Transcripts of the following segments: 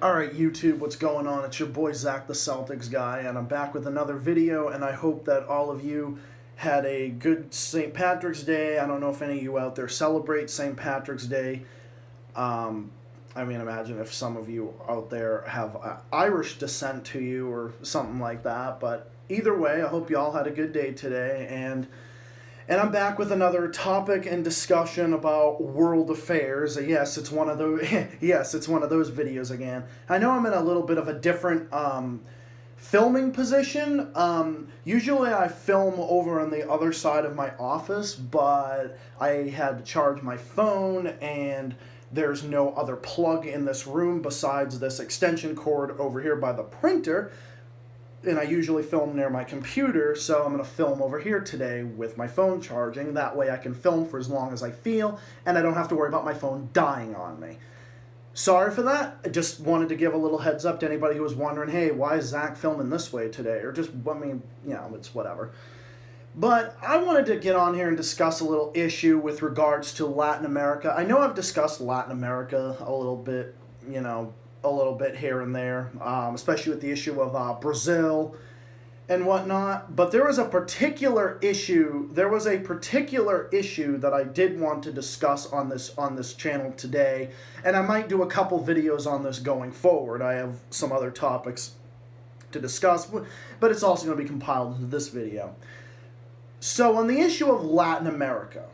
Alright YouTube, what's going on? It's your boy Zach the Celtics guy, and I'm back with another video, and I hope that all of you had a good St. Patrick's Day. I don't know if any of you out there celebrate St. Patrick's Day. Imagine if some of you out there have Irish descent to you or something like that, but either way, I hope you all had a good day today, and I'm back with another topic and discussion about world affairs. Yes, it's one of those. Yes, it's one of those videos again. I know I'm in a little bit of a different filming position. Usually I film over on the other side of my office, but I had to charge my phone, and there's no other plug in this room besides this extension cord over here by the printer. And I usually film near my computer, so I'm going to film over here today with my phone charging. That way I can film for as long as I feel, and I don't have to worry about my phone dying on me. Sorry for that. I just wanted to give a little heads up to anybody who was wondering, hey, why is Zach filming this way today? Or just, it's whatever. But I wanted to get on here and discuss a little issue with regards to Latin America. I know I've discussed Latin America a little bit, a little bit here and there, especially with the issue of Brazil and whatnot. But there was a particular issue. There was a particular issue that I did want to discuss on this channel today, and I might do a couple videos on this going forward. I have some other topics to discuss, but it's also going to be compiled into this video. So on the issue of Latin America,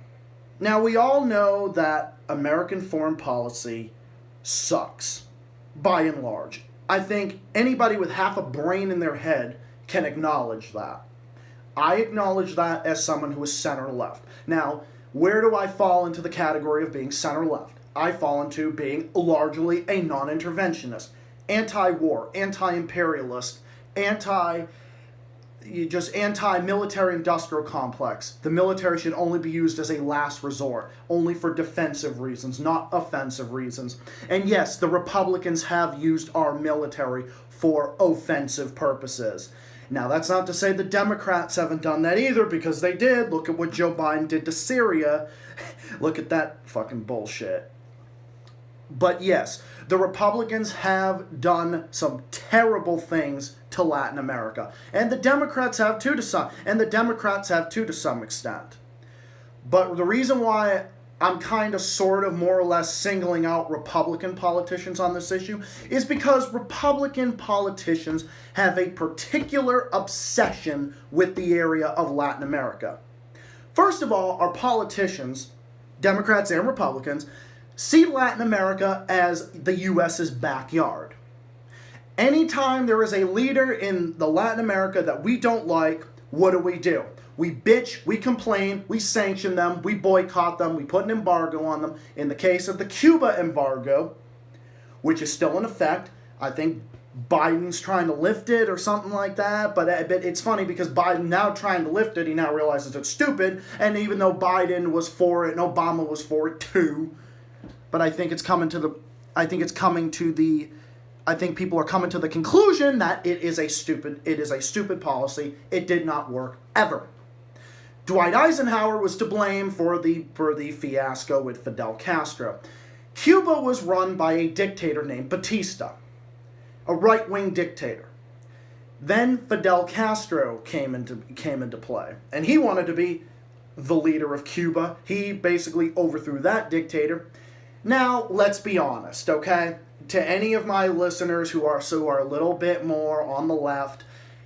now we all know that American foreign policy sucks. By and large, I think anybody with half a brain in their head can acknowledge that. I acknowledge that as someone who is center-left. Now, where do I fall into the category of being center-left? I fall into being largely a non-interventionist, anti-war, anti-imperialist, anti-military industrial complex. The military should only be used as a last resort, only for defensive reasons, not offensive reasons. And yes, the Republicans have used our military for offensive purposes. Now, that's not to say the Democrats haven't done that either, because they did. Look at what Joe Biden did to Syria. Look at that fucking bullshit. But yes, the Republicans have done some terrible things to Latin America, and the Democrats have too to some extent. But the reason why I'm kind of sort of more or less singling out Republican politicians on this issue is because Republican politicians have a particular obsession with the area of Latin America. First of all, our politicians, Democrats and Republicans, see Latin America as the U.S.'s backyard. Anytime there is a leader in the Latin America that we don't like, what do? We bitch, we complain, we sanction them, we boycott them, we put an embargo on them. In the case of the Cuba embargo, which is still in effect, I think Biden's trying to lift it or something like that, but it's funny because Biden now trying to lift it, he now realizes it's stupid, and even though Biden was for it and Obama was for it too, but I think people are coming to the conclusion that it is a stupid policy. It did not work ever. Dwight Eisenhower was to blame for the fiasco with Fidel Castro. Cuba was run by a dictator named Batista, a right-wing dictator. Then Fidel Castro came into play, and he wanted to be the leader of Cuba. He basically overthrew that dictator. Now, let's be honest, okay? To any of my listeners who are a little bit more on the left,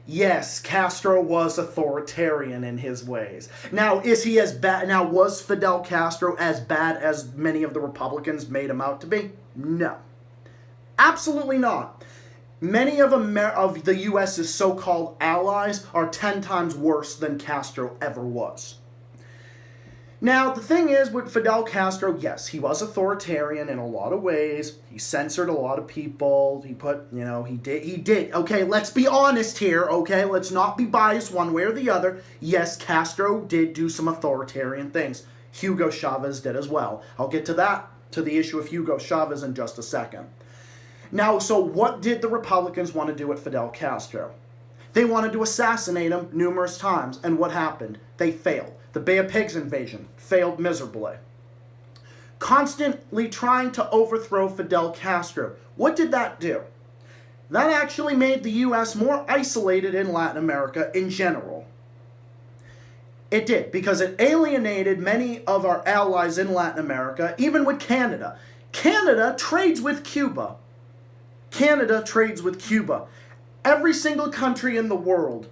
yes, Castro was authoritarian in his ways. Now, is he as bad? Now, was Fidel Castro as bad as many of the Republicans made him out to be? No. Absolutely not. Many of the U.S.'s so-called allies are 10 times worse than Castro ever was. Now, the thing is, with Fidel Castro, yes, he was authoritarian in a lot of ways. He censored a lot of people. He did. Okay, let's be honest here, okay? Let's not be biased one way or the other. Yes, Castro did do some authoritarian things. Hugo Chavez did as well. I'll get to the issue of Hugo Chavez in just a second. Now, so what did the Republicans want to do with Fidel Castro? They wanted to assassinate him numerous times, and what happened? They failed. The Bay of Pigs invasion failed miserably. Constantly trying to overthrow Fidel Castro. What did that do? That actually made the U.S. more isolated in Latin America in general. It did, because it alienated many of our allies in Latin America, even with Canada. Canada trades with Cuba. Canada trades with Cuba. Every single country in the world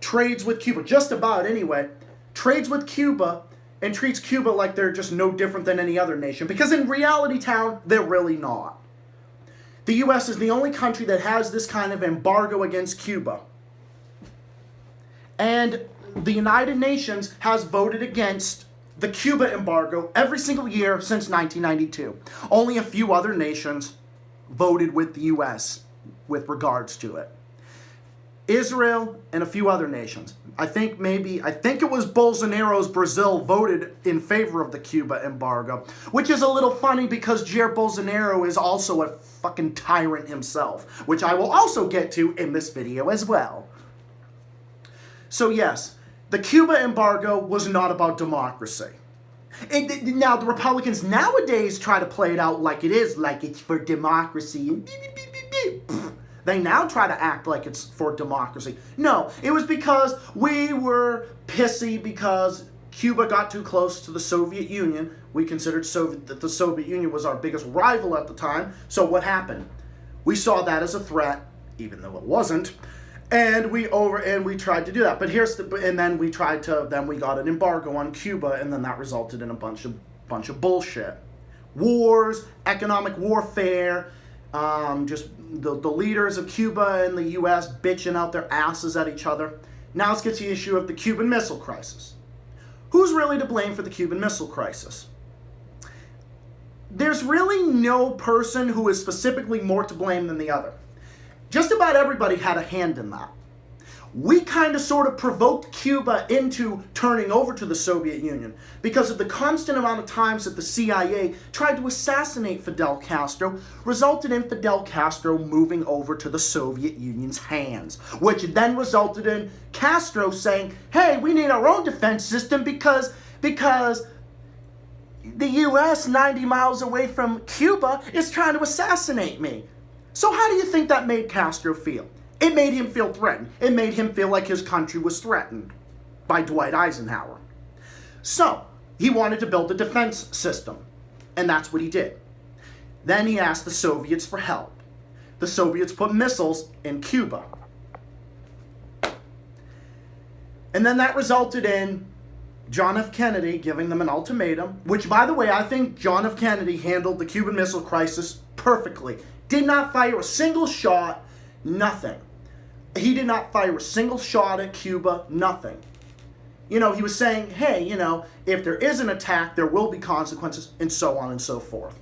trades with Cuba, just about anyway, trades with Cuba and treats Cuba like they're just no different than any other nation, because in reality town, they're really not. The U.S. is the only country that has this kind of embargo against Cuba. And the United Nations has voted against the Cuba embargo every single year since 1992. Only a few other nations voted with the U.S. with regards to it. Israel and a few other nations. I think it was Bolsonaro's Brazil voted in favor of the Cuba embargo, which is a little funny because Jair Bolsonaro is also a fucking tyrant himself, which I will also get to in this video as well. So yes, the Cuba embargo was not about democracy. Now, the Republicans nowadays try to play it out like it is, like it's for democracy, and they now try to act like it's for democracy. No, it was because we were pissy because Cuba got too close to the Soviet Union. We considered that the Soviet Union was our biggest rival at the time. So what happened? We saw that as a threat, even though it wasn't, and we tried to do that. But then we got an embargo on Cuba, and then that resulted in a bunch of bullshit, wars, economic warfare. Just the leaders of Cuba and the U.S. bitching out their asses at each other. Now let's get to the issue of the Cuban Missile Crisis. Who's really to blame for the Cuban Missile Crisis? There's really no person who is specifically more to blame than the other. Just about everybody had a hand in that. We kind of sort of provoked Cuba into turning over to the Soviet Union because of the constant amount of times that the CIA tried to assassinate Fidel Castro, resulted in Fidel Castro moving over to the Soviet Union's hands, which then resulted in Castro saying, hey, we need our own defense system because the US 90 miles away from Cuba is trying to assassinate me. So how do you think that made Castro feel? It made him feel threatened. It made him feel like his country was threatened by Dwight Eisenhower. So, he wanted to build a defense system, and that's what he did. Then he asked the Soviets for help. The Soviets put missiles in Cuba. And then that resulted in John F. Kennedy giving them an ultimatum, which, by the way, I think John F. Kennedy handled the Cuban Missile Crisis perfectly. Did not fire a single shot, nothing. He did not fire a single shot at Cuba, nothing. He was saying, hey, if there is an attack, there will be consequences, and so on and so forth.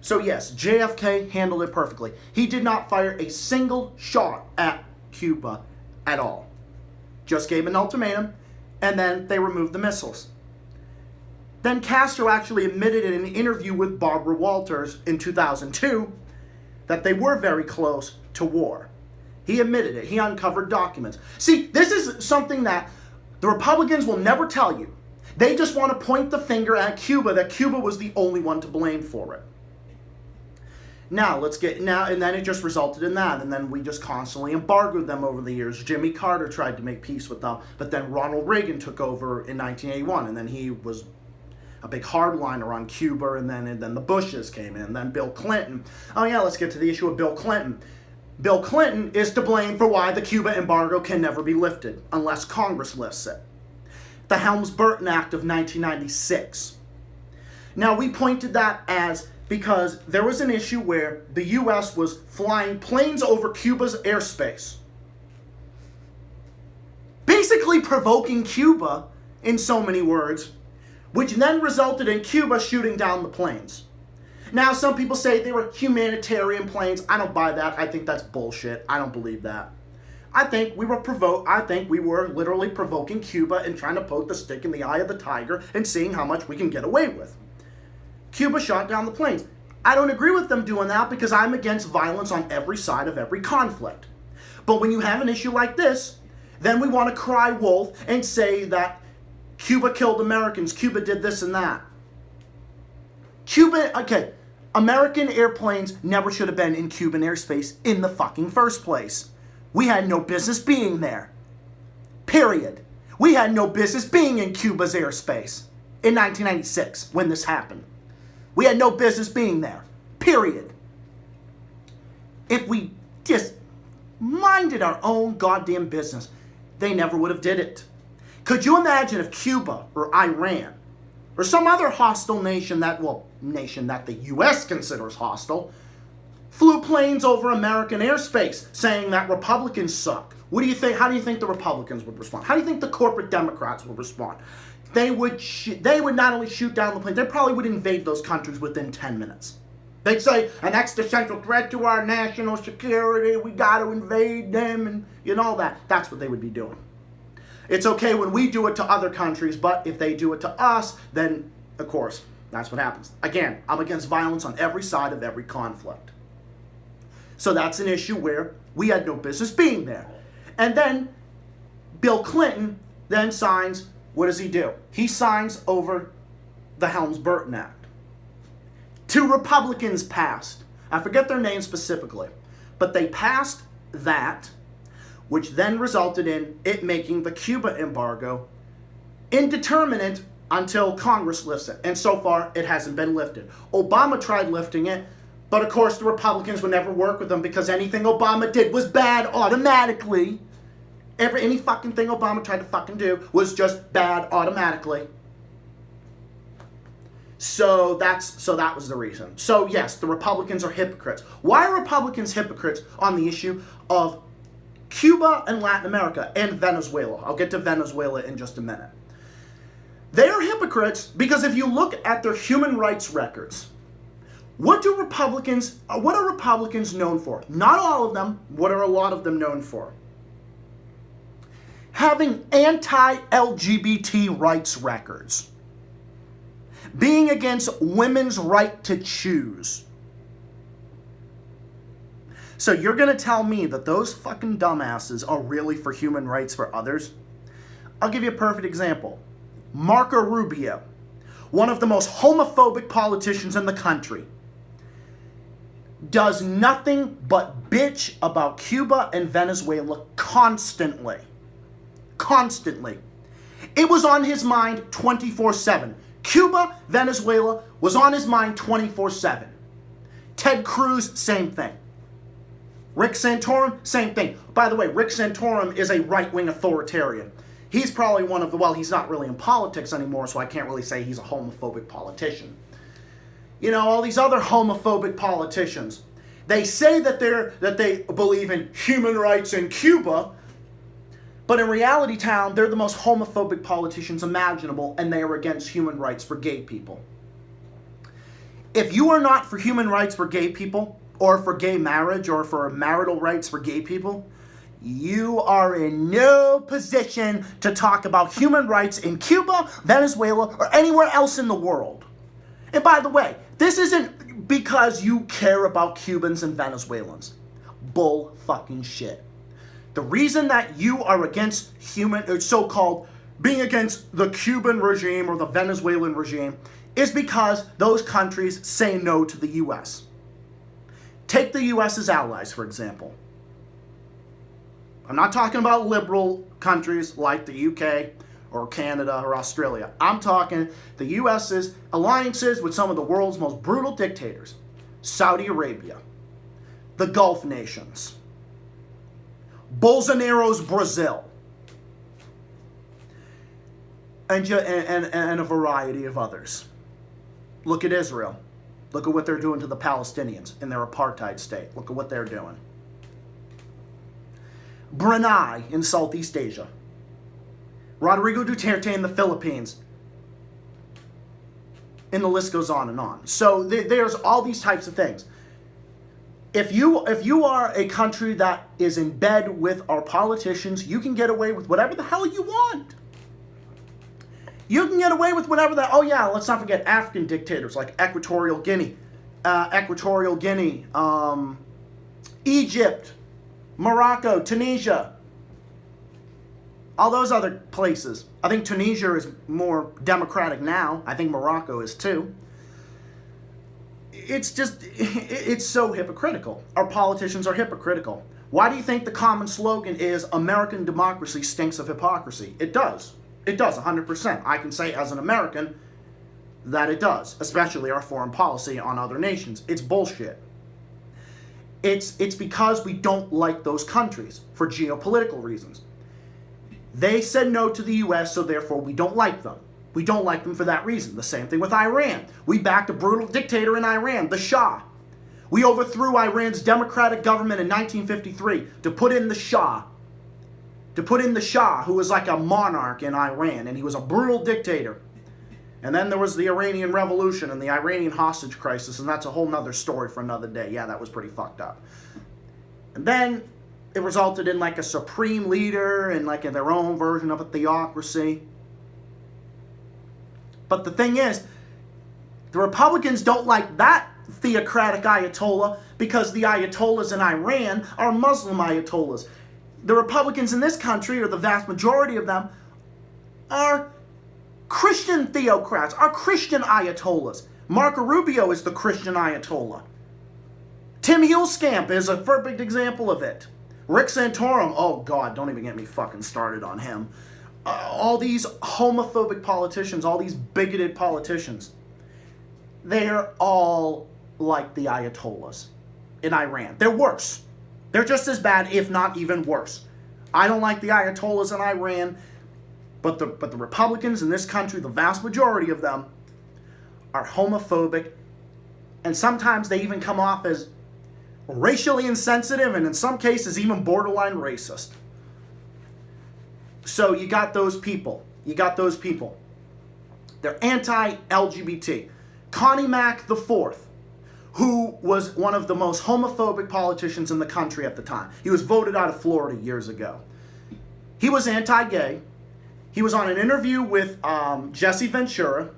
So yes, JFK handled it perfectly. He did not fire a single shot at Cuba at all. Just gave an ultimatum, and then they removed the missiles. Then Castro actually admitted in an interview with Barbara Walters in 2002 that they were very close to war. He admitted it. He uncovered documents. See, this is something that the Republicans will never tell you. They just want to point the finger at Cuba, that Cuba was the only one to blame for it. And then it just resulted in that, and then we just constantly embargoed them over the years. Jimmy Carter tried to make peace with them, but then Ronald Reagan took over in 1981, and then he was a big hardliner on Cuba, and then the Bushes came in, and then Bill Clinton. Oh yeah, let's get to the issue of Bill Clinton. Bill Clinton is to blame for why the Cuba embargo can never be lifted, unless Congress lifts it. The Helms-Burton Act of 1996. Now, we pointed that as because there was an issue where the U.S. was flying planes over Cuba's airspace, basically provoking Cuba, in so many words, which then resulted in Cuba shooting down the planes. Now, some people say they were humanitarian planes. I don't buy that. I think that's bullshit. I don't believe that. I think we were literally provoking Cuba and trying to poke the stick in the eye of the tiger and seeing how much we can get away with. Cuba shot down the planes. I don't agree with them doing that because I'm against violence on every side of every conflict. But when you have an issue like this, then we want to cry wolf and say that Cuba killed Americans, Cuba did this and that. American airplanes never should have been in Cuban airspace in the fucking first place. We had no business being there. Period. We had no business being in Cuba's airspace in 1996 when this happened. We had no business being there. Period. If we just minded our own goddamn business, they never would have did it. Could you imagine if Cuba or Iran or some other hostile nation that the U.S. considers hostile, flew planes over American airspace saying that Republicans suck? What do you think? How do you think the Republicans would respond? How do you think the corporate Democrats would respond? They would not only shoot down the plane, they probably would invade those countries within 10 minutes. They'd say, an existential threat to our national security, we got to invade them, and all that. That's what they would be doing. It's okay when we do it to other countries, but if they do it to us, then, of course, that's what happens. Again, I'm against violence on every side of every conflict. So that's an issue where we had no business being there. And then Bill Clinton then signs, what does he do? He signs over the Helms-Burton Act. 2 Republicans passed. I forget their names specifically, but they passed that, which then resulted in it making the Cuba embargo indeterminate until Congress lifts it. And so far, it hasn't been lifted. Obama tried lifting it, but of course the Republicans would never work with them because anything Obama did was bad automatically. Any fucking thing Obama tried to fucking do was just bad automatically. So that was the reason. So yes, the Republicans are hypocrites. Why are Republicans hypocrites on the issue of Cuba and Latin America and Venezuela? I'll get to Venezuela in just a minute. They are hypocrites because if you look at their human rights records, what are Republicans known for? Not all of them. What are a lot of them known for? Having anti-LGBT rights records. Being against women's right to choose. So you're going to tell me that those fucking dumbasses are really for human rights for others? I'll give you a perfect example. Marco Rubio, one of the most homophobic politicians in the country, does nothing but bitch about Cuba and Venezuela constantly. Constantly. It was on his mind 24/7. Cuba, Venezuela was on his mind 24/7. Ted Cruz, same thing. Rick Santorum, same thing. By the way, Rick Santorum is a right-wing authoritarian. He's probably one of the, he's not really in politics anymore, so I can't really say he's a homophobic politician. All these other homophobic politicians, they say that they believe in human rights in Cuba, but in reality town, they're the most homophobic politicians imaginable, and they are against human rights for gay people. If you are not for human rights for gay people, or for gay marriage, or for marital rights for gay people, you are in no position to talk about human rights in Cuba, Venezuela, or anywhere else in the world. And by the way, this isn't because you care about Cubans and Venezuelans. Bull fucking shit. The reason that you are against so-called being against the Cuban regime or the Venezuelan regime is because those countries say no to the U.S. Take the U.S. as allies, for example. I'm not talking about liberal countries like the U.K. or Canada or Australia. I'm talking the U.S.'s alliances with some of the world's most brutal dictators. Saudi Arabia, the Gulf nations, Bolsonaro's Brazil, and a variety of others. Look at Israel. Look at what they're doing to the Palestinians in their apartheid state. Look at what they're doing. Brunei in Southeast Asia. Rodrigo Duterte in the Philippines. And the list goes on and on. So there's all these types of things. If you are a country that is in bed with our politicians, you can get away with whatever the hell you want. You can get away with whatever let's not forget African dictators like Equatorial Guinea, Egypt, Morocco, Tunisia, all those other places. I think Tunisia is more democratic now. I think Morocco is too. it's so hypocritical. Our politicians are hypocritical. Why do you think the common slogan is American democracy stinks of hypocrisy? It does. It does, 100%. I can say as an American that it does, especially our foreign policy on other nations. It's bullshit. It's because we don't like those countries for geopolitical reasons. They said no to the U.S., so therefore we don't like them. We don't like them for that reason. The same thing with Iran. We backed a brutal dictator in Iran, the Shah. We overthrew Iran's democratic government in 1953 to put in the Shah. To put in the Shah, who was like a monarch in Iran, and he was a brutal dictator. And then there was the Iranian Revolution and the Iranian hostage crisis, and that's a whole nother story for another day. Yeah, that was pretty fucked up. And then it resulted in like a supreme leader and like their own version of a theocracy. But the thing is, the Republicans don't like that theocratic Ayatollah because the Ayatollahs in Iran are Muslim Ayatollahs. The Republicans in this country, or the vast majority of them, are Christian theocrats, are Christian Ayatollahs. Marco Rubio is the Christian Ayatollah. Tim Huelskamp is a perfect example of it. Rick Santorum, oh God, don't even get me fucking started on him. All these homophobic politicians, all these bigoted politicians, they're all like the Ayatollahs in Iran. They're worse. They're just as bad, if not even worse. I don't like the Ayatollahs in Iran, but the Republicans in this country, the vast majority of them, are homophobic, and sometimes they even come off as racially insensitive, and in some cases even borderline racist. So you got those people. They're anti-LGBT. Connie Mack IV, who was one of the most homophobic politicians in the country at the time. He was voted out of Florida years ago. He was anti-gay. He was on an interview with Jesse Ventura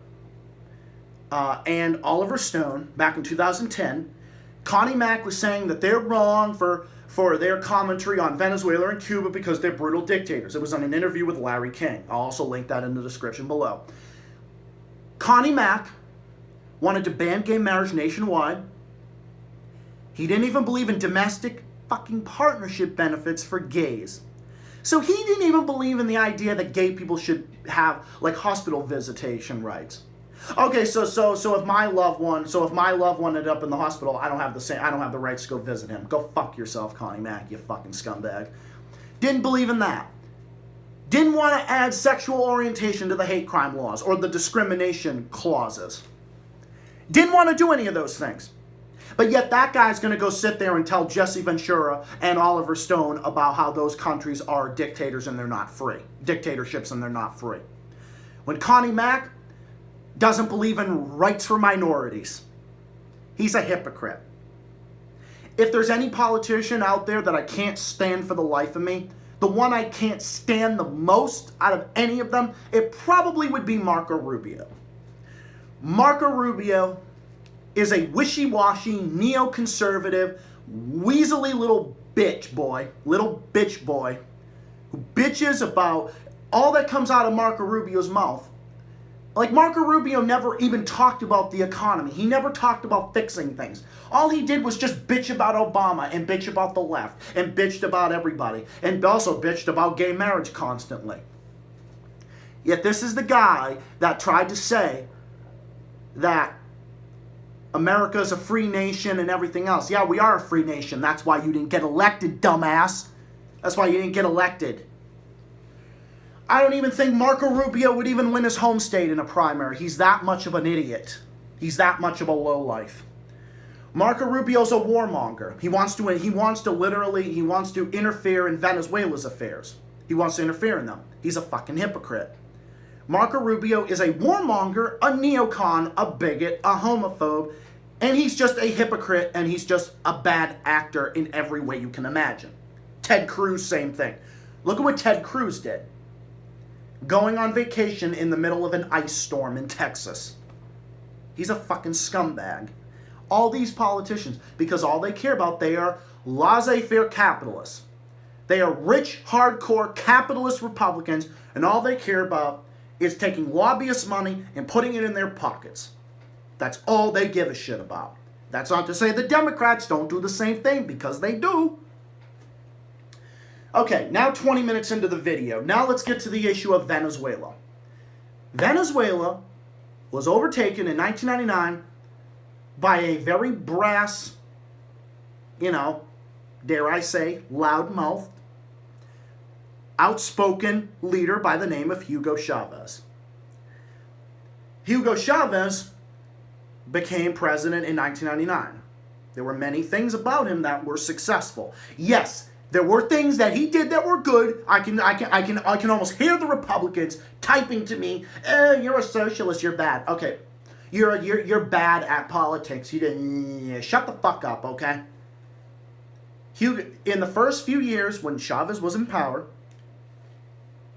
and Oliver Stone back in 2010. Connie Mack was saying that they're wrong for their commentary on Venezuela and Cuba because they're brutal dictators. It was on an interview with Larry King. I'll also link that in the description below. Connie Mack wanted to ban gay marriage nationwide. He didn't even believe in domestic fucking partnership benefits for gays. So he didn't even believe in the idea that gay people should have like hospital visitation rights. Okay, so if my loved one ended up in the hospital, I don't have the rights to go visit him. Go fuck yourself, Connie Mack, you fucking scumbag. Didn't believe in that. Didn't want to add sexual orientation to the hate crime laws or the discrimination clauses. Didn't want to do any of those things. But yet that guy's going to go sit there and tell Jesse Ventura and Oliver Stone about how those countries are dictators and they're not free. Dictatorships and they're not free. When Connie Mack doesn't believe in rights for minorities, he's a hypocrite. If there's any politician out there that I can't stand for the life of me, the one I can't stand the most out of any of them, it probably would be Marco Rubio. Marco Rubio is a wishy-washy, neoconservative, weaselly little bitch boy, who bitches about all that comes out of Marco Rubio's mouth. Like, Marco Rubio never even talked about the economy. He never talked about fixing things. All he did was just bitch about Obama and bitch about the left and bitched about everybody and also bitched about gay marriage constantly. Yet this is the guy that tried to say that America is a free nation and everything else. Yeah, we are a free nation. That's why you didn't get elected, dumbass. That's why you didn't get elected. I don't even think Marco Rubio would even win his home state in a primary. He's that much of an idiot. He's that much of a lowlife. Marco Rubio's a warmonger. He wants to interfere in Venezuela's affairs. He wants to interfere in them. He's a fucking hypocrite. Marco Rubio is a warmonger, a neocon, a bigot, a homophobe, and he's just a hypocrite, and he's just a bad actor in every way you can imagine. Ted Cruz, same thing. Look at what Ted Cruz did. Going on vacation in the middle of an ice storm in Texas. He's a fucking scumbag. All these politicians, because all they care about, they are laissez-faire capitalists. They are rich, hardcore, capitalist Republicans, and all they care about is taking lobbyist money and putting it in their pockets. That's all they give a shit about. That's not to say the Democrats don't do the same thing, because they do. Okay, now 20 minutes into the video. Now let's get to the issue of Venezuela. Venezuela was overtaken in 1999 by a very brass, dare I say, loud-mouthed, outspoken leader by the name of Hugo Chavez. Hugo Chavez became president in 1999. There were many things about him that were successful. Yes, there were things that he did that were good. I can almost hear the Republicans typing to me, "You're a socialist. You're bad." Okay, you're bad at politics. You didn't shut the fuck up. Okay. Hugo, in the first few years when Chavez was in power,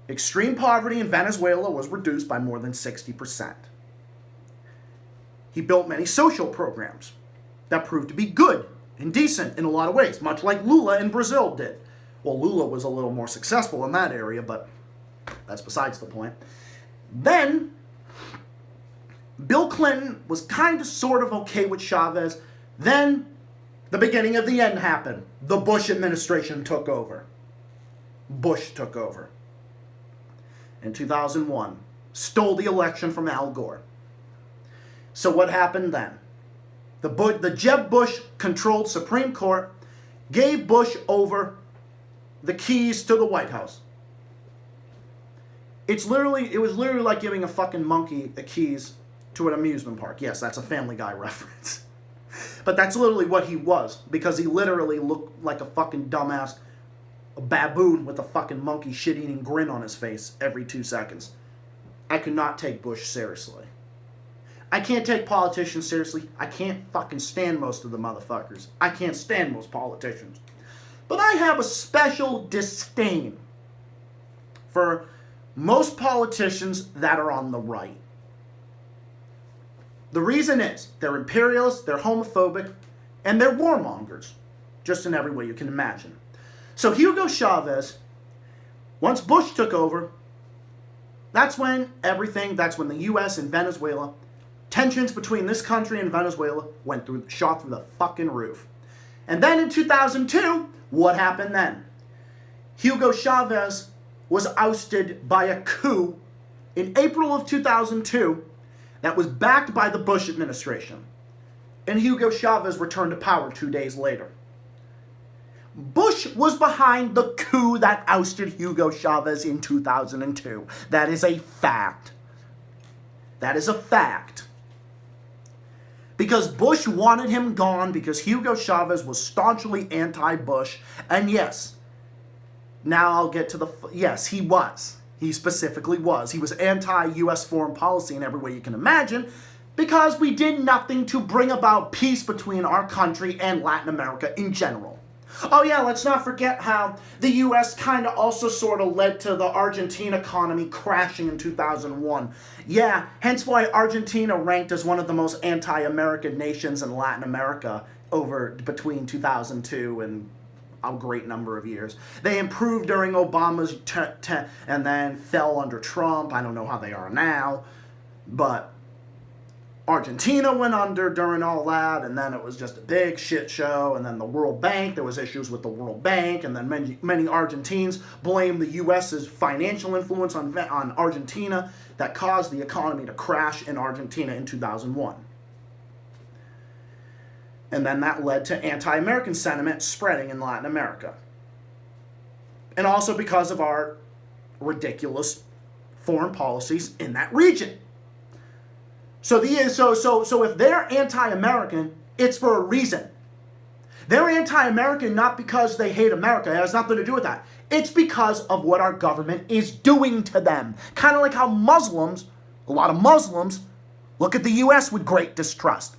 extreme poverty in Venezuela was reduced by more than 60%. He built many social programs that proved to be good and decent in a lot of ways, much like Lula in Brazil did. Well, Lula was a little more successful in that area, but that's besides the point. Then, Bill Clinton was kind of sort of okay with Chavez. Then, the beginning of the end happened. The Bush administration took over. Bush took over. In 2001, stole the election from Al Gore. So what happened then? The Jeb Bush-controlled Supreme Court gave Bush over the keys to the White House. It was literally like giving a fucking monkey the keys to an amusement park. Yes, that's a Family Guy reference. But that's literally what he was, because he literally looked like a fucking dumbass, a baboon with a fucking monkey shit-eating grin on his face every 2 seconds. I could not take Bush seriously. I can't take politicians seriously. I can't fucking stand most of the motherfuckers. I can't stand most politicians. But I have a special disdain for most politicians that are on the right. The reason is, they're imperialists, they're homophobic, and they're warmongers. Just in every way you can imagine. So Hugo Chavez, once Bush took over, that's when the U.S. and Venezuela, tensions between this country and Venezuela shot through the fucking roof. And then in 2002, what happened then? Hugo Chavez was ousted by a coup in April of 2002 that was backed by the Bush administration. And Hugo Chavez returned to power 2 days later. Bush was behind the coup that ousted Hugo Chavez in 2002. That is a fact. That is a fact. Because Bush wanted him gone, because Hugo Chavez was staunchly anti-Bush. And yes, now I'll get to yes, he was. He specifically was. He was anti-U.S. foreign policy in every way you can imagine, because we did nothing to bring about peace between our country and Latin America in general. Oh yeah, let's not forget how the U.S. kind of also sort of led to the Argentine economy crashing in 2001. Yeah, hence why Argentina ranked as one of the most anti-American nations in Latin America between 2002 and a great number of years. They improved during Obama's and then fell under Trump. I don't know how they are now, but Argentina went under during all that, and then it was just a big shit show. And then the World Bank, there was issues with the World Bank, and then many Argentines blamed the U.S.'s financial influence on Argentina that caused the economy to crash in Argentina in 2001. And then that led to anti-American sentiment spreading in Latin America. And also because of our ridiculous foreign policies in that region. So if they're anti-American, it's for a reason. They're anti-American not because they hate America. It has nothing to do with that. It's because of what our government is doing to them. Kind of like how a lot of Muslims, look at the U.S. with great distrust.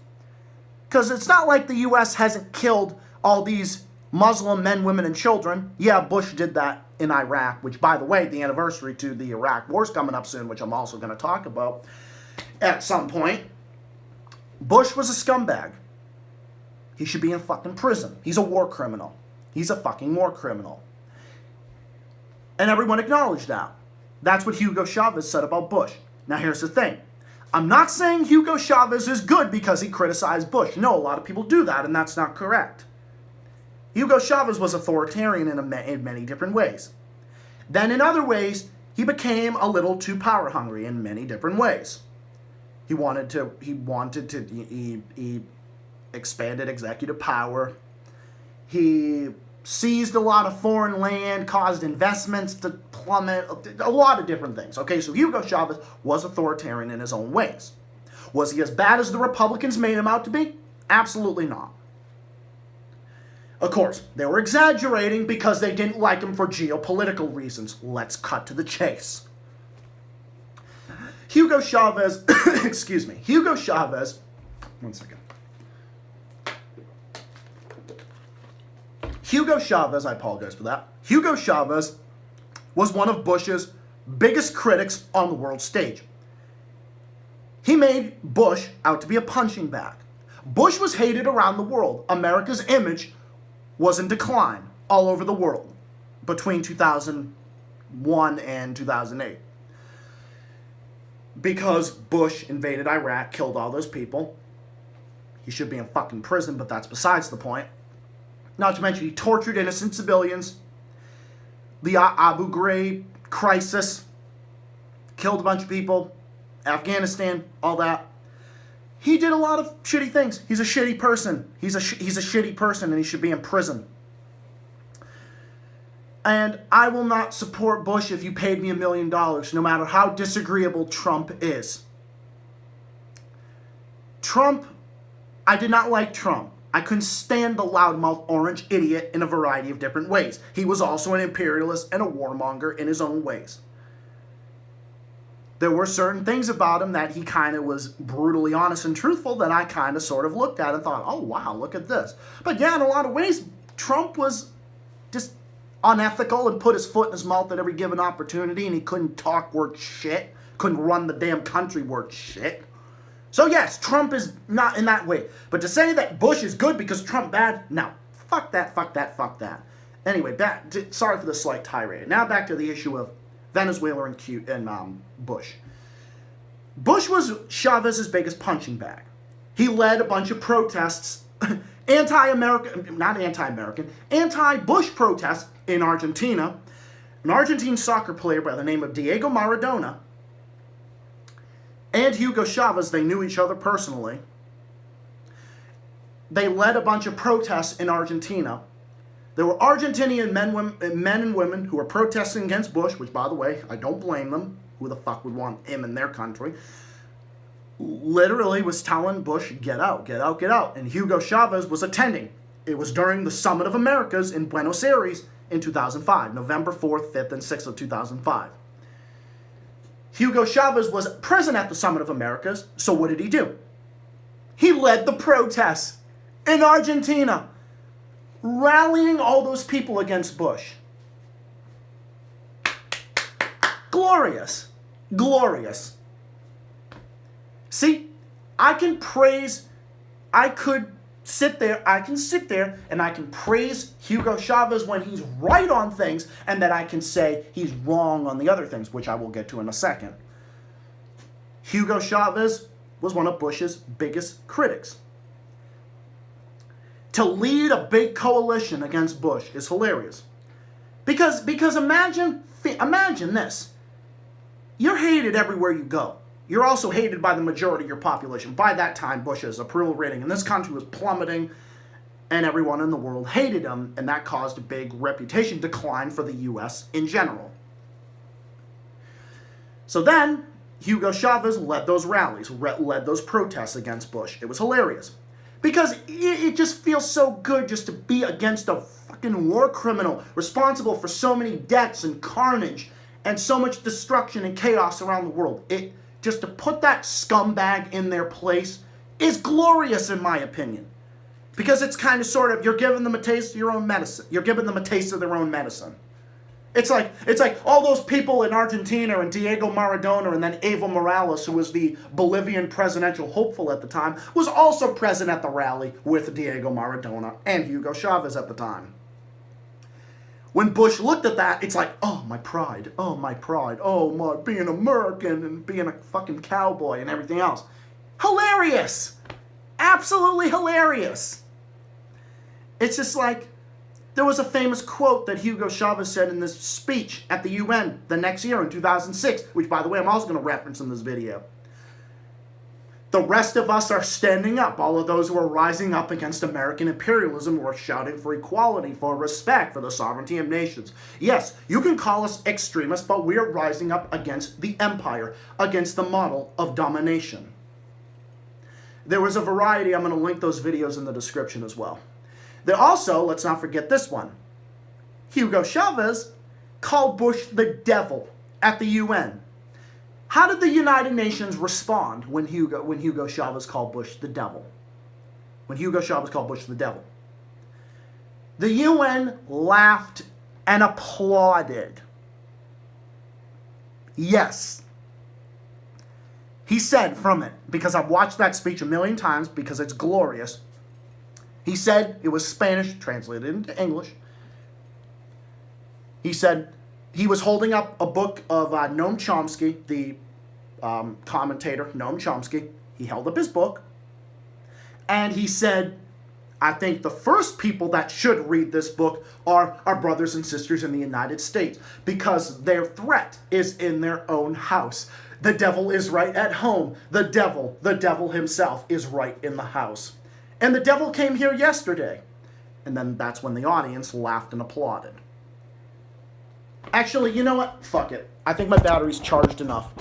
Because it's not like the U.S. hasn't killed all these Muslim men, women, and children. Yeah, Bush did that in Iraq, which, by the way, the anniversary to the Iraq war's coming up soon, which I'm also going to talk about at some point. Bush was a scumbag. He should be in fucking prison. He's a war criminal. He's a fucking war criminal. And everyone acknowledged that. That's what Hugo Chavez said about Bush. Now here's the thing. I'm not saying Hugo Chavez is good because he criticized Bush. No, a lot of people do that, and that's not correct. Hugo Chavez was authoritarian in many different ways. Then in other ways, he became a little too power hungry in many different ways. He expanded executive power. He seized a lot of foreign land, caused investments to plummet, a lot of different things. Okay, so Hugo Chavez was authoritarian in his own ways. Was he as bad as the Republicans made him out to be? Absolutely not. Of course, they were exaggerating because they didn't like him for geopolitical reasons. Let's cut to the chase. Hugo Chavez, excuse me, Hugo Chavez, one second. Hugo Chavez, I apologize for that. Hugo Chavez was one of Bush's biggest critics on the world stage. He made Bush out to be a punching bag. Bush was hated around the world. America's image was in decline all over the world between 2001 and 2008. Because Bush invaded Iraq, killed all those people. He should be in fucking prison, but that's besides the point. Not to mention he tortured innocent civilians. The Abu Ghraib crisis. Killed a bunch of people. Afghanistan, all that. He did a lot of shitty things. He's a shitty person. He's a shitty person and he should be in prison. And I will not support Bush if you paid me $1 million, no matter how disagreeable Trump is. Trump, I did not like Trump. I couldn't stand the loudmouth orange idiot in a variety of different ways. He was also an imperialist and a warmonger in his own ways. There were certain things about him that he kind of was brutally honest and truthful that I kind of sort of looked at and thought, oh wow, look at this. But yeah, in a lot of ways, Trump was just unethical and put his foot in his mouth at every given opportunity, and he couldn't talk worth shit, couldn't run the damn country worth shit. So yes, Trump is not in that way. But to say that Bush is good because Trump bad, no. Fuck that, fuck that, fuck that. Anyway, sorry for the slight tirade. Now back to the issue of Venezuela and Bush. Bush was Chavez's biggest punching bag. He led a bunch of protests, anti-Bush protests in Argentina. An Argentine soccer player by the name of Diego Maradona and Hugo Chavez, they knew each other personally. They led a bunch of protests in Argentina. There were Argentinian men and women who were protesting against Bush, which, by the way, I don't blame them. Who the fuck would want him in their country? Literally was telling Bush, get out, get out, get out. And Hugo Chavez was attending. It was during the Summit of Americas in Buenos Aires in 2005, November 4th, 5th, and 6th of 2005. Hugo Chavez was present at the Summit of Americas, so what did he do? He led the protests in Argentina, rallying all those people against Bush. Glorious. Glorious. See, I can sit there and I can praise Hugo Chavez when he's right on things, and that I can say he's wrong on the other things, which I will get to in a second. Hugo Chavez was one of Bush's biggest critics. To lead a big coalition against Bush is hilarious. Because imagine this. You're hated everywhere you go. You're also hated by the majority of your population. By that time, Bush's approval rating in this country was plummeting, and everyone in the world hated him, and that caused a big reputation decline for the U.S. in general. So then, Hugo Chavez led those rallies, led those protests against Bush. It was hilarious. Because it just feels so good just to be against a fucking war criminal responsible for so many deaths and carnage and so much destruction and chaos around the world. Just to put that scumbag in their place is glorious, in my opinion. Because it's kind of sort of, you're giving them a taste of your own medicine. You're giving them a taste of their own medicine. It's like all those people in Argentina and Diego Maradona and then Evo Morales, who was the Bolivian presidential hopeful at the time, was also present at the rally with Diego Maradona and Hugo Chavez at the time. When Bush looked at that, it's like, oh, my pride, oh, my pride, oh, my being American and being a fucking cowboy and everything else. Hilarious! Absolutely hilarious! It's just like, there was a famous quote that Hugo Chavez said in this speech at the UN the next year in 2006, which, by the way, I'm also going to reference in this video. The rest of us are standing up. All of those who are rising up against American imperialism, who are shouting for equality, for respect, for the sovereignty of nations. Yes, you can call us extremists, but we are rising up against the empire, against the model of domination. There was a variety. I'm going to link those videos in the description as well. There also, let's not forget this one. Hugo Chavez called Bush the devil at the UN. How did the United Nations respond when Hugo Chavez called Bush the devil? When Hugo Chavez called Bush the devil. The UN laughed and applauded. Yes. He said from it, because I've watched that speech a million times because it's glorious. He said, it was Spanish, translated into English. He said, he was holding up a book of Noam Chomsky, the commentator, Noam Chomsky. He held up his book. And he said, I think the first people that should read this book are our brothers and sisters in the United States, because their threat is in their own house. The devil is right at home. The devil himself is right in the house. And the devil came here yesterday. And then that's when the audience laughed and applauded. Actually, you know what? Fuck it. I think my battery's charged enough.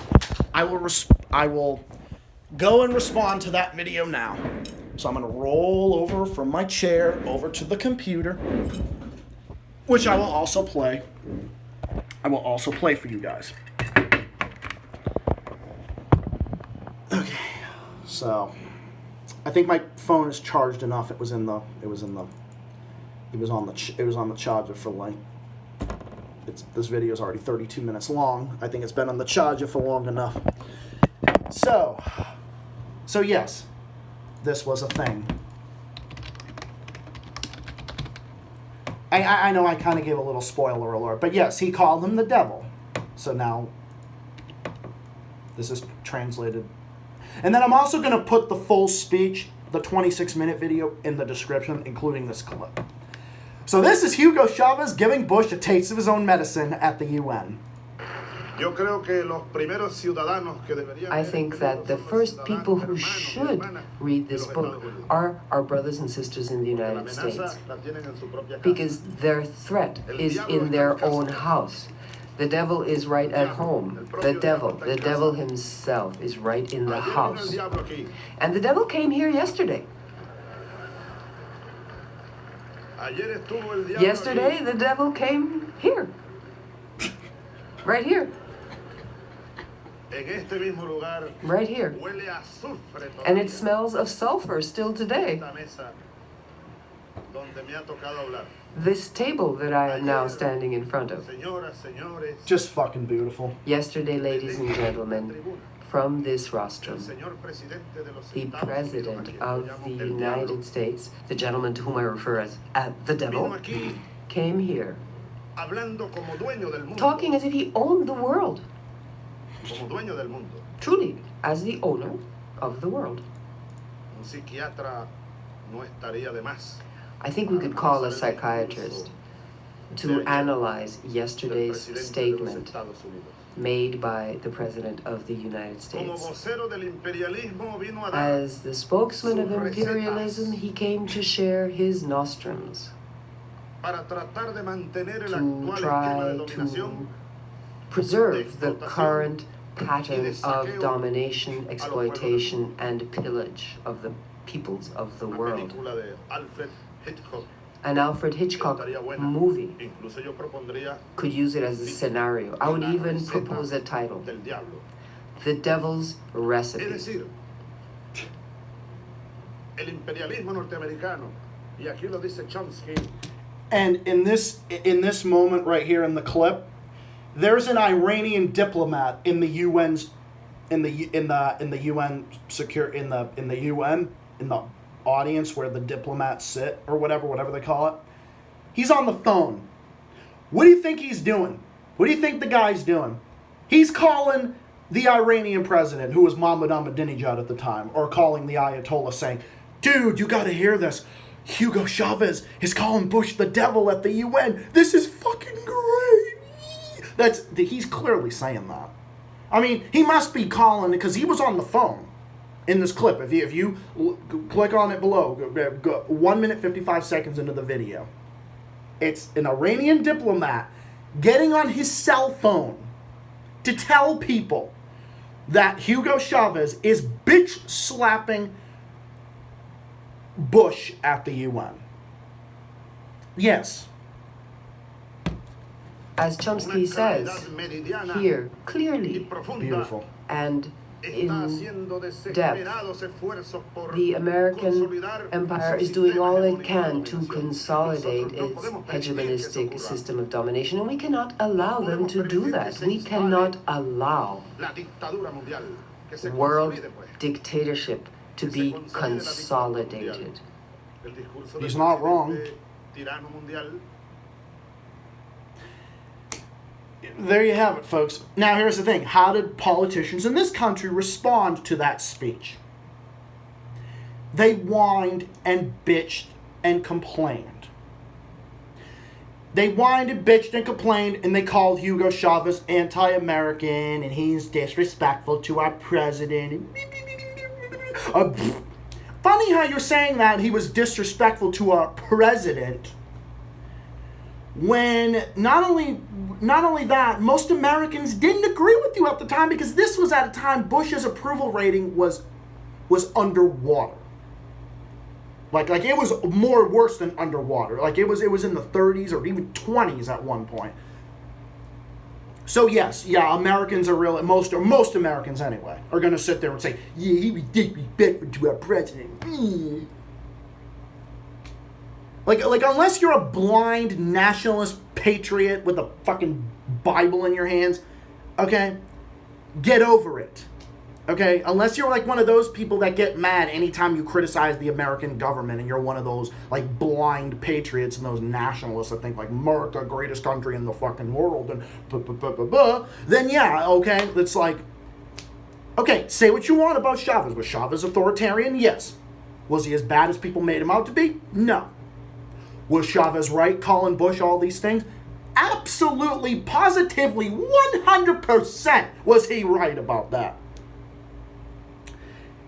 I will go and respond to that video now. So I'm going to roll over from my chair over to the computer, which I will also play. I will also play for you guys. Okay. So I think my phone is charged enough. It was on the charger for like, this video is already 32 minutes long. I think it's been on the charger for long enough. So yes, this was a thing. I know I kind of gave a little spoiler alert, but yes, he called him the devil. So now, this is translated. And then I'm also going to put the full speech, the 26-minute video, in the description, including this clip. So this is Hugo Chavez giving Bush a taste of his own medicine at the UN. I think that the first people who should read this book are our brothers and sisters in the United States, because their threat is in their own house. The devil is right at home. The devil himself is right in the house. And the devil came here yesterday. Yesterday, the devil came here. Right here. Right here. And it smells of sulfur still today. This table that I am now standing in front of. Just fucking beautiful. Yesterday, ladies and gentlemen, from this rostrum, the President of the United States, the gentleman to whom I refer as the devil, came here talking as if he owned the world. Truly, as the owner of the world. I think we could call a psychiatrist to analyze yesterday's statement made by the President of the United States. As the spokesman of imperialism, he came to share his nostrums to try to preserve the current pattern of domination, exploitation, and pillage of the peoples of the world. An Alfred Hitchcock movie could use it as a scenario. I would even propose a title: The Devil's Recipe. And in this moment right here in the clip, there's an Iranian diplomat in the UN's in the UN in the audience where the diplomats sit, or whatever they call it. He's on the phone What do you think he's doing? What do you think the guy's doing? He's calling the Iranian president, who was Mohammed Ahmadinejad at the time, or calling the Ayatollah saying, dude, you gotta hear this. Hugo Chavez is calling Bush the devil at the UN. This is fucking great. He's clearly saying that. I mean, he must be calling, because he was on the phone in this clip. If you click on it below, go 1 minute 55 seconds into the video. It's an Iranian diplomat getting on his cell phone to tell people that Hugo Chavez is bitch slapping Bush at the UN. Yes. As Chomsky says here, clearly, Beautiful, and in depth, the American empire is doing all it can to consolidate its hegemonistic system of domination, and we cannot allow them to do that. We cannot allow world dictatorship to be consolidated. He's not wrong. There you have it, folks. Now here's the thing. How did politicians in this country respond to that speech? They whined and bitched and complained. They whined and bitched and complained, and they called Hugo Chavez anti-American, and he's disrespectful to our president. Funny how you're saying that he was disrespectful to our president, when not only that, most Americans didn't agree with you at the time, because this was at a time Bush's approval rating was underwater. Like it was more worse than underwater. Like it was in the 30s or even 20s at one point. So yes, Americans are really, most Americans anyway, are going to sit there and say, yeah, he was disrespectful to our president. Like unless you're a blind nationalist patriot with a fucking Bible in your hands, okay, get over it. Okay, unless you're like one of those people that get mad anytime you criticize the American government, and you're one of those like blind patriots and those nationalists that think like America, greatest country in the fucking world, and then yeah, okay, it's like, okay, say what you want about Chavez. Was Chavez authoritarian? Yes. Was he as bad as people made him out to be? No. Was Chavez right calling Bush all these things? Absolutely, positively, 100% was he right about that.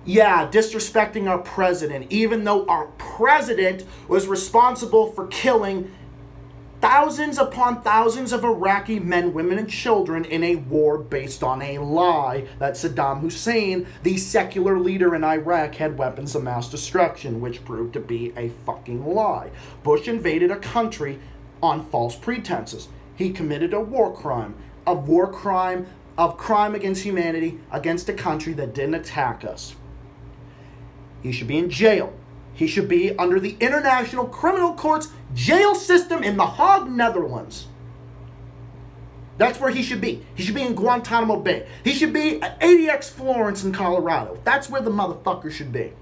Yeah, disrespecting our president, even though our president was responsible for killing thousands upon thousands of Iraqi men, women, and children in a war based on a lie that Saddam Hussein, the secular leader in Iraq, had weapons of mass destruction, which proved to be a fucking lie. Bush invaded a country on false pretenses. He committed a crime against humanity, against a country that didn't attack us. He should be in jail. He should be under the International Criminal Court's jail system in The Hague, Netherlands. That's where he should be. He should be in Guantanamo Bay. He should be at ADX Florence in Colorado. That's where the motherfucker should be.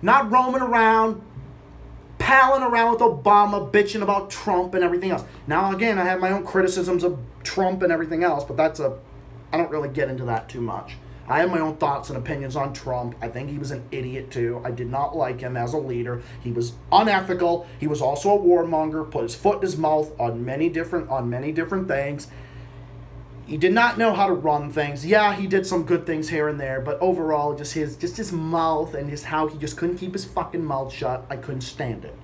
Not roaming around, palling around with Obama, bitching about Trump and everything else. Now, again, I have my own criticisms of Trump and everything else, but I don't really get into that too much. I have my own thoughts and opinions on Trump. I think he was an idiot too. I did not like him as a leader. He was unethical. He was also a warmonger, put his foot in his mouth on many different things. He did not know how to run things. Yeah, he did some good things here and there, but overall, just his mouth and how he just couldn't keep his fucking mouth shut. I couldn't stand it.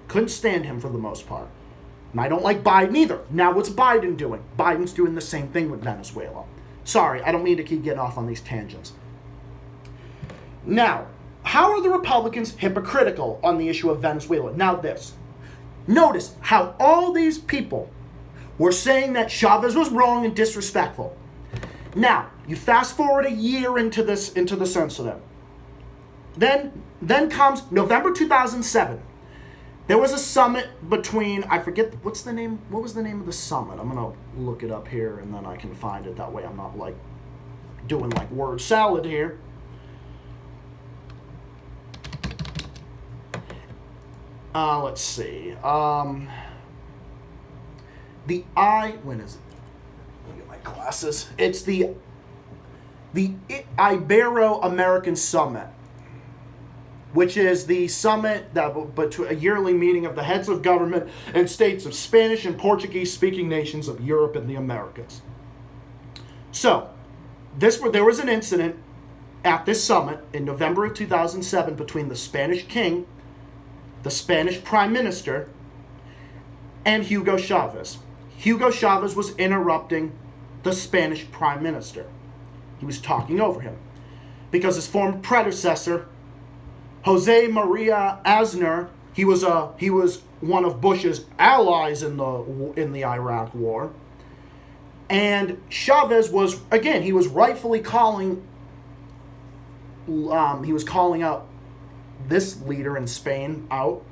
Couldn't stand him for the most part. And I don't like Biden either. Now, what's Biden doing? Biden's doing the same thing with Venezuela. Sorry, I don't mean to keep getting off on these tangents. Now, how are the Republicans hypocritical on the issue of Venezuela? Now this. Notice how all these people were saying that Chavez was wrong and disrespectful. Now, you fast forward a year into the incident. Then comes November 2007. There was a summit between, I forget, what was the name of the summit? I'm going to look it up here and then I can find it. That way I'm not like doing like word salad here. Let's see. when is it? Let me get my glasses. It's the Ibero American Summit, which is the summit but a yearly meeting of the heads of government and states of Spanish and Portuguese speaking nations of Europe and the Americas. So, there was an incident at this summit in November of 2007 between the Spanish king, the Spanish prime minister, and Hugo Chavez. Hugo Chavez was interrupting the Spanish prime minister. He was talking over him because his former predecessor, Jose Maria Aznar, he was one of Bush's allies in the Iraq War, and Chavez was rightfully calling out this leader in Spain out.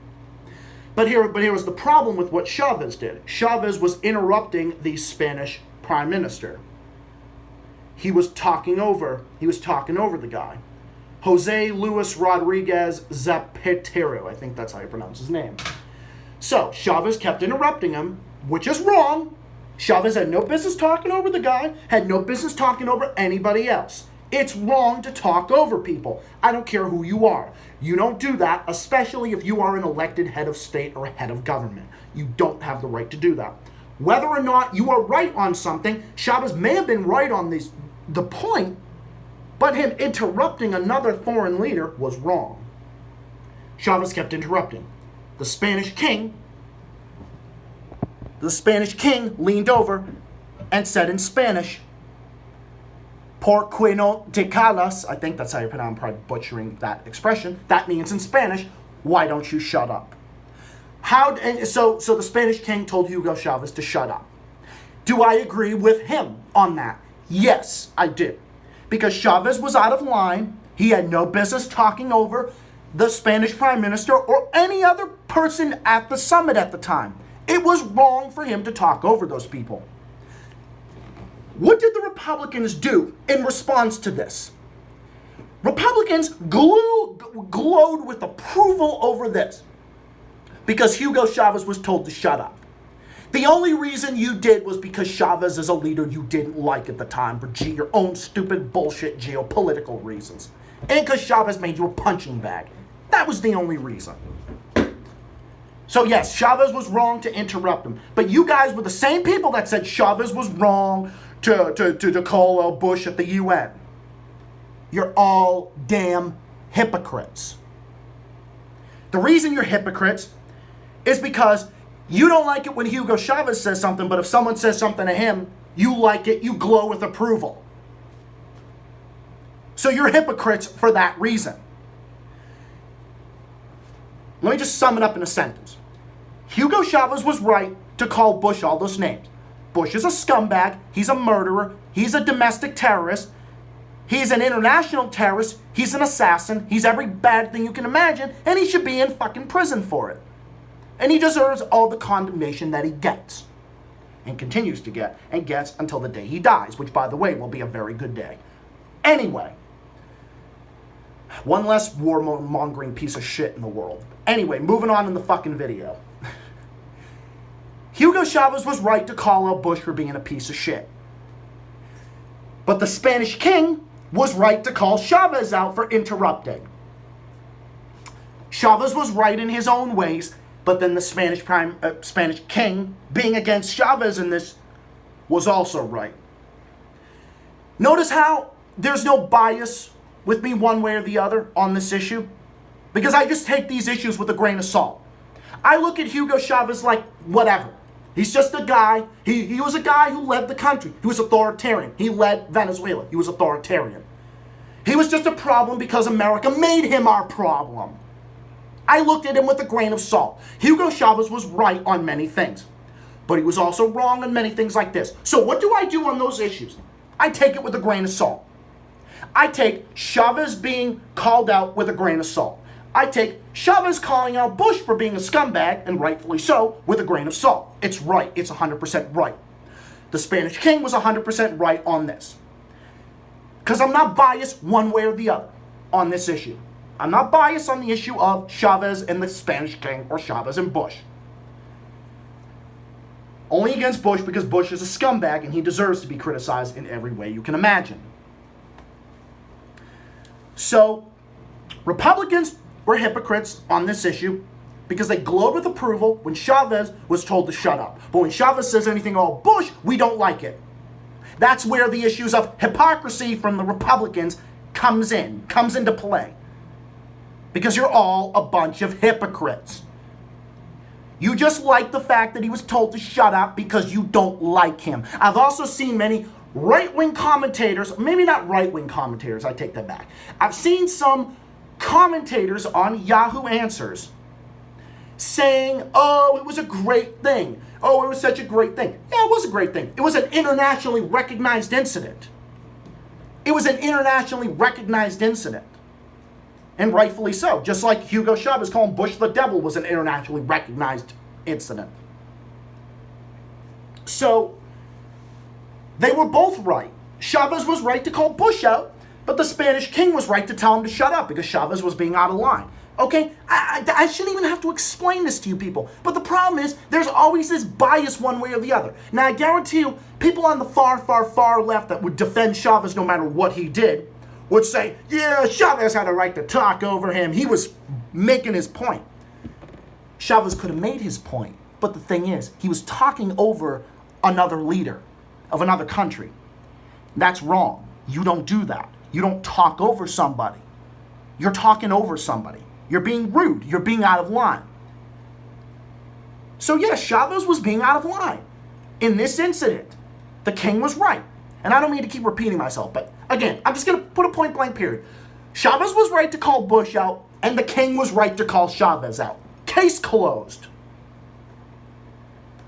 But here was the problem with what Chavez did. Chavez was interrupting the Spanish prime minister. He was talking over the guy. Jose Luis Rodriguez Zapatero, I think that's how you pronounce his name. So Chavez kept interrupting him, which is wrong. Chavez had no business talking over the guy, had no business talking over anybody else. It's wrong to talk over people. I don't care who you are. You don't do that, especially if you are an elected head of state or head of government. You don't have the right to do that. Whether or not you are right on something, Chavez may have been right on the point, but him interrupting another foreign leader was wrong. Chavez kept interrupting. The Spanish king leaned over and said in Spanish, "Por qué no te callas?" I think that's how you pronounce. I'm probably butchering that expression. That means in Spanish, "Why don't you shut up?" So the Spanish king told Hugo Chavez to shut up. Do I agree with him on that? Yes, I do. Because Chavez was out of line. He had no business talking over the Spanish prime minister or any other person at the summit at the time. It was wrong for him to talk over those people. What did the Republicans do in response to this? Republicans glowed with approval over this because Hugo Chavez was told to shut up. The only reason you did was because Chavez is a leader you didn't like at the time for your own stupid bullshit geopolitical reasons. And because Chavez made you a punching bag. That was the only reason. So yes, Chavez was wrong to interrupt him. But you guys were the same people that said Chavez was wrong to call out Bush at the UN. You're all damn hypocrites. The reason you're hypocrites is because you don't like it when Hugo Chavez says something, but if someone says something to him, you like it, you glow with approval. So you're hypocrites for that reason. Let me just sum it up in a sentence. Hugo Chavez was right to call Bush all those names. Bush is a scumbag, he's a murderer, he's a domestic terrorist, he's an international terrorist, he's an assassin, he's every bad thing you can imagine, and he should be in fucking prison for it. And he deserves all the condemnation that he gets. And continues to get, and gets until the day he dies, which, by the way, will be a very good day. Anyway. One less warmongering piece of shit in the world. Anyway, moving on in the fucking video. Hugo Chavez was right to call out Bush for being a piece of shit. But the Spanish king was right to call Chavez out for interrupting. Chavez was right in his own ways, but then the Spanish king, being against Chavez in this, was also right. Notice how there's no bias with me one way or the other on this issue, because I just take these issues with a grain of salt. I look at Hugo Chavez like whatever. He's just a guy. He was a guy who led the country. He was authoritarian. He led Venezuela. He was authoritarian. He was just a problem because America made him our problem. I looked at him with a grain of salt. Hugo Chavez was right on many things, but he was also wrong on many things like this. So what do I do on those issues? I take it with a grain of salt. I take Chavez being called out with a grain of salt. I take Chavez calling out Bush for being a scumbag, and rightfully so, with a grain of salt. It's right. It's 100% right. The Spanish king was 100% right on this. Because I'm not biased one way or the other on this issue. I'm not biased on the issue of Chavez and the Spanish king or Chavez and Bush. Only against Bush because Bush is a scumbag and he deserves to be criticized in every way you can imagine. So, Republicans were hypocrites on this issue because they glowed with approval when Chavez was told to shut up. But when Chavez says anything about Bush, we don't like it. That's where the issues of hypocrisy from the Republicans comes into play. Because you're all a bunch of hypocrites. You just like the fact that he was told to shut up because you don't like him. I've also seen many right-wing commentators, maybe not right-wing commentators, I take that back. I've seen some commentators on Yahoo Answers saying, oh, it was a great thing. Oh, it was such a great thing. Yeah, it was a great thing. It was an internationally recognized incident. It was an internationally recognized incident. And rightfully so. Just like Hugo Chavez calling Bush the devil was an internationally recognized incident. So, they were both right. Chavez was right to call Bush out, but the Spanish king was right to tell him to shut up because Chavez was being out of line. Okay, I shouldn't even have to explain this to you people. But the problem is, there's always this bias one way or the other. Now, I guarantee you, people on the far, far, far left that would defend Chavez no matter what he did would say, yeah, Chavez had a right to talk over him. He was making his point. Chavez could have made his point. But the thing is, he was talking over another leader of another country. That's wrong. You don't do that. You don't talk over somebody. You're talking over somebody. You're being rude. You're being out of line. So yes, Chavez was being out of line. In this incident, the king was right. And I don't mean to keep repeating myself, but again, I'm just going to put a point blank period. Chavez was right to call Bush out, and the king was right to call Chavez out. Case closed.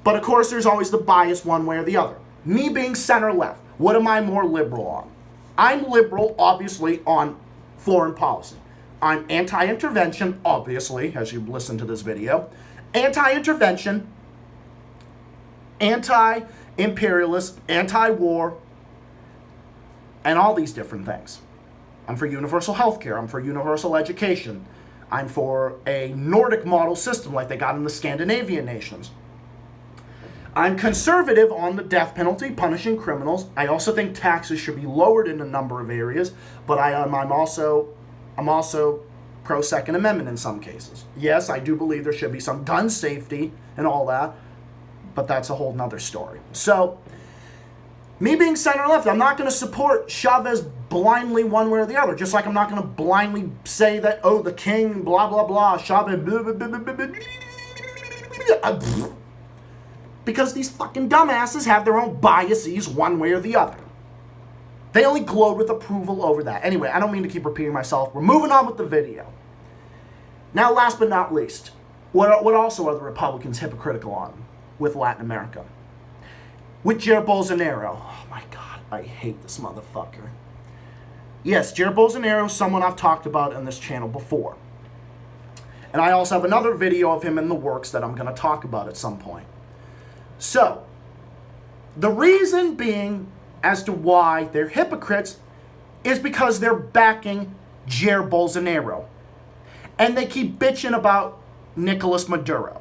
But of course, there's always the bias one way or the other. Me being center-left, what am I more liberal on? I'm liberal, obviously, on foreign policy. I'm anti-intervention, obviously, as you listen to this video. Anti-intervention, anti-imperialist, anti-war, and all these different things. I'm for universal health care. I'm for universal education. I'm for a Nordic model system like they got in the Scandinavian nations. I'm conservative on the death penalty, punishing criminals. I also think taxes should be lowered in a number of areas, but I'm also pro Second Amendment in some cases. Yes, I do believe there should be some gun safety and all that, but that's a whole nother story. So, me being center-left, I'm not going to support Chavez blindly one way or the other, just like I'm not going to blindly say that, oh, the king, blah, blah, blah, Chavez, blah, blah, blah, blah, blah, blah. Because these fucking dumbasses have their own biases one way or the other. They only glowed with approval over that. Anyway, I don't mean to keep repeating myself. We're moving on with the video. Now, last but not least, what also are the Republicans hypocritical on with Latin America? With Jair Bolsonaro. Oh my God, I hate this motherfucker. Yes, Jair Bolsonaro is someone I've talked about on this channel before. And I also have another video of him in the works that I'm going to talk about at some point. So, the reason being as to why they're hypocrites is because they're backing Jair Bolsonaro. And they keep bitching about Nicolas Maduro.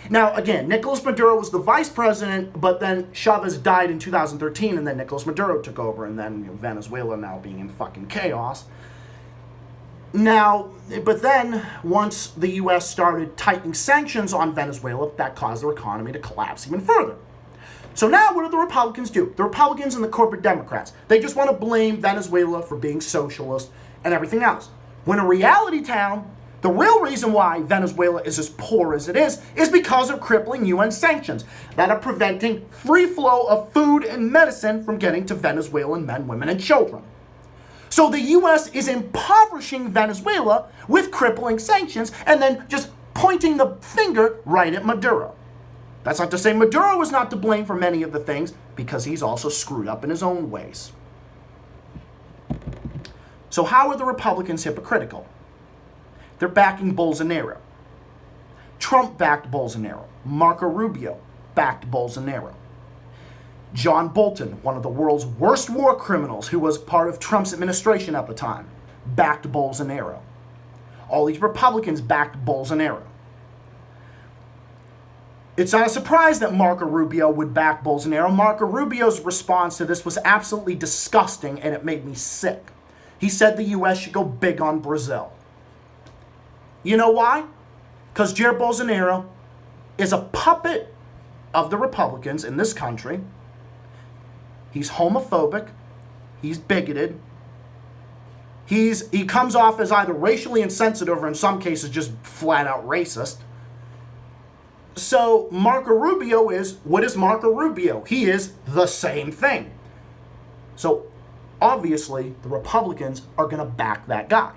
Now, again, Nicolas Maduro was the vice president, but then Chavez died in 2013, and then Nicolas Maduro took over, and then Venezuela now being in fucking chaos. Now, but then, once the U.S. started tightening sanctions on Venezuela, that caused their economy to collapse even further. So now, what do the Republicans do? The Republicans and the corporate Democrats, they just want to blame Venezuela for being socialist and everything else. When in reality town, the real reason why Venezuela is as poor as it is because of crippling UN sanctions that are preventing free flow of food and medicine from getting to Venezuelan men, women, and children. So the U.S. is impoverishing Venezuela with crippling sanctions and then just pointing the finger right at Maduro. That's not to say Maduro is not to blame for many of the things, because he's also screwed up in his own ways. So how are the Republicans hypocritical? They're backing Bolsonaro. Trump backed Bolsonaro. Marco Rubio backed Bolsonaro. John Bolton, one of the world's worst war criminals who was part of Trump's administration at the time, backed Bolsonaro. All these Republicans backed Bolsonaro. It's not a surprise that Marco Rubio would back Bolsonaro. Marco Rubio's response to this was absolutely disgusting, and it made me sick. He said the U.S. should go big on Brazil. You know why? Because Jair Bolsonaro is a puppet of the Republicans in this country. He's homophobic. He's bigoted. He comes off as either racially insensitive or in some cases just flat out racist. So Marco Rubio what is Marco Rubio? He is the same thing. So obviously the Republicans are going to back that guy.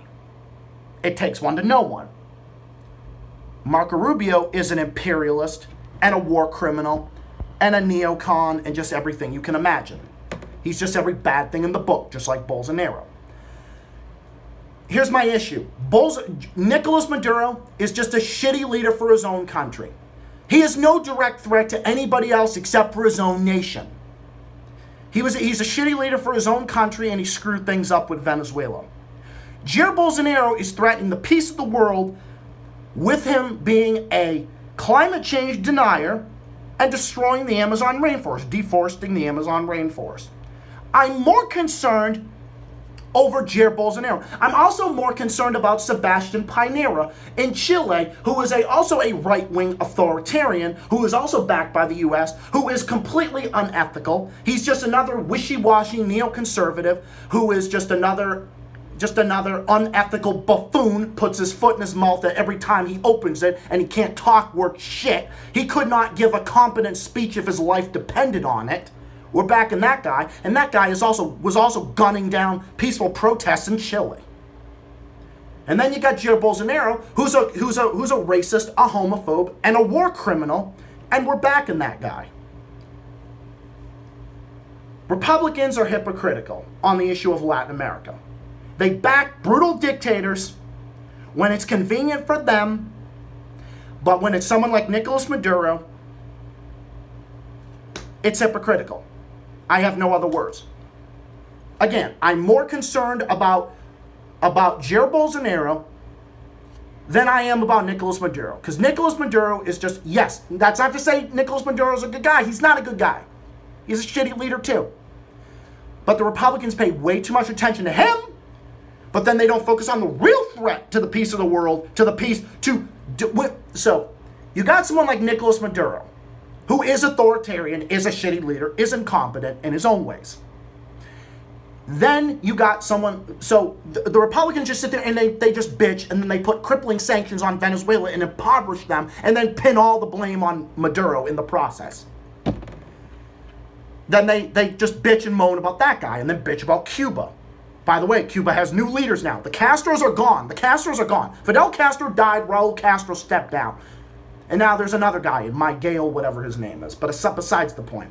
It takes one to know one. Marco Rubio is an imperialist and a war criminal and a neocon and just everything you can imagine. He's just every bad thing in the book, just like Bolsonaro. Here's my issue. Nicolas Maduro is just a shitty leader for his own country. He is no direct threat to anybody else except for his own nation. He's a shitty leader for his own country, and he screwed things up with Venezuela. Jair Bolsonaro is threatening the peace of the world with him being a climate change denier and destroying the Amazon rainforest, deforesting the Amazon rainforest. I'm more concerned over Jair Bolsonaro. I'm also more concerned about Sebastian Pinera in Chile, who is also a right-wing authoritarian, who is also backed by the U.S., who is completely unethical. He's just another wishy-washy neoconservative who is just another unethical buffoon, puts his foot in his mouth every time he opens it, and he can't talk worth shit. He could not give a competent speech if his life depended on it. We're backing that guy, and that guy was also gunning down peaceful protests in Chile. And then you got Jair Bolsonaro, who's a racist, a homophobe, and a war criminal, and we're backing that guy. Republicans are hypocritical on the issue of Latin America. They back brutal dictators when it's convenient for them, but when it's someone like Nicolas Maduro, it's hypocritical. I have no other words. Again, I'm more concerned about Jair Bolsonaro than I am about Nicolas Maduro. Because Nicolas Maduro is just, yes, that's not to say Nicolas Maduro is a good guy. He's not a good guy. He's a shitty leader too. But the Republicans pay way too much attention to him, but then they don't focus on the real threat to the peace of the world, so you got someone like Nicolas Maduro, who is authoritarian, is a shitty leader, is incompetent in his own ways. Then you got someone, so the Republicans just sit there and they just bitch, and then they put crippling sanctions on Venezuela and impoverish them, and then pin all the blame on Maduro in the process. Then they just bitch and moan about that guy, and then bitch about Cuba. By the way, Cuba has new leaders now. The Castros are gone. Fidel Castro died, Raul Castro stepped down. And now there's another guy, Miguel, whatever his name is. But besides the point.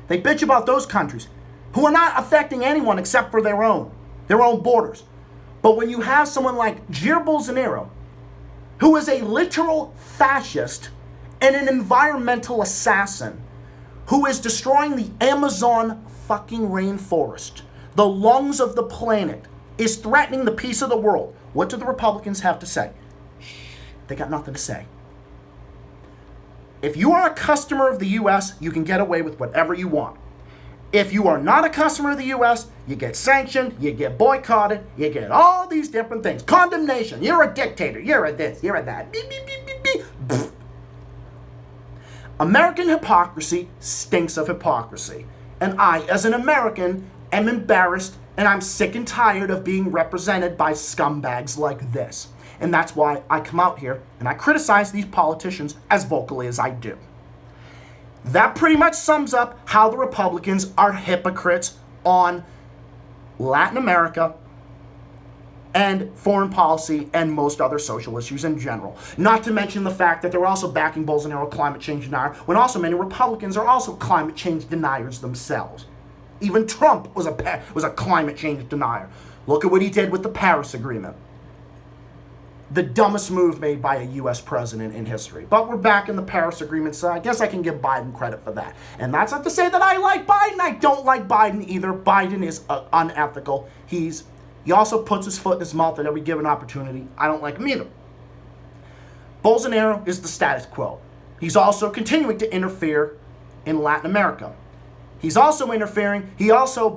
They bitch about those countries who are not affecting anyone except for their own borders. But when you have someone like Jair Bolsonaro, who is a literal fascist and an environmental assassin, who is destroying the Amazon fucking rainforest, the lungs of the planet, is threatening the peace of the world. What do the Republicans have to say? They got nothing to say. If you are a customer of the U.S., you can get away with whatever you want. If you are not a customer of the U.S., you get sanctioned, you get boycotted, you get all these different things. Condemnation. You're a dictator. You're a this. You're a that. Beep, beep, beep, beep, beep. American hypocrisy stinks of hypocrisy. And I, as an American, am embarrassed, and I'm sick and tired of being represented by scumbags like this. And that's why I come out here and I criticize these politicians as vocally as I do. That pretty much sums up how the Republicans are hypocrites on Latin America and foreign policy and most other social issues in general. Not to mention the fact that they're also backing Bolsonaro, climate change denier, when also many Republicans are also climate change deniers themselves. Even Trump was a climate change denier. Look at what he did with the Paris Agreement. The dumbest move made by a U.S. president in history. But we're back in the Paris Agreement, so I guess I can give Biden credit for that. And that's not to say that I like Biden. I don't like Biden either. Biden is unethical. He also puts his foot in his mouth at every given opportunity. I don't like him either. Bolsonaro is the status quo. He's also continuing to interfere in Latin America. He's also interfering, he also